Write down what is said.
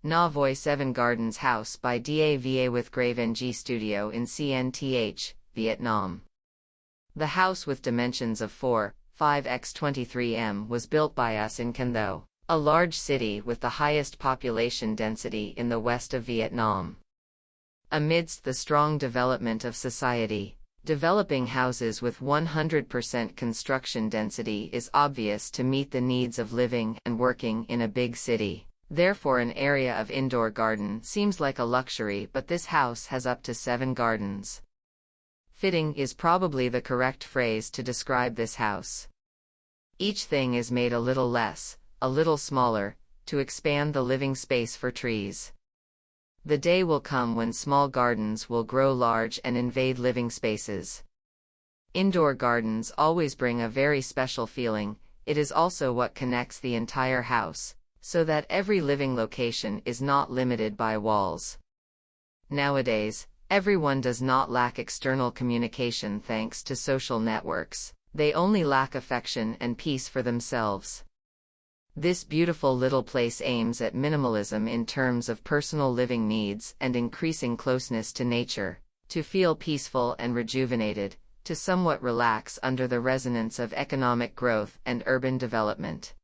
Nhà Voi 7 Gardens House by DAVA with VàNG Studio in CN THI, Vietnam. The house with dimensions of 4.5 x 23 was built by us in Can Tho, a large city with the highest population density in the west of Vietnam. Amidst the strong development of society, developing houses with 100% construction density is obvious to meet the needs of living and working in a big city. Therefore, an area of indoor garden seems like a luxury, but this house has up to 7 gardens. Fitting is probably the correct phrase to describe this house. Each thing is made a little less, a little smaller, to expand the living space for trees. The day will come when small gardens will grow large and invade living spaces. Indoor gardens always bring a very special feeling. It is also what connects the entire house, so that every living location is not limited by walls. Nowadays, everyone does not lack external communication thanks to social networks. They only lack affection and peace for themselves. This beautiful little place aims at minimalism in terms of personal living needs and increasing closeness to nature, to feel peaceful and rejuvenated, to somewhat relax under the resonance of economic growth and urban development.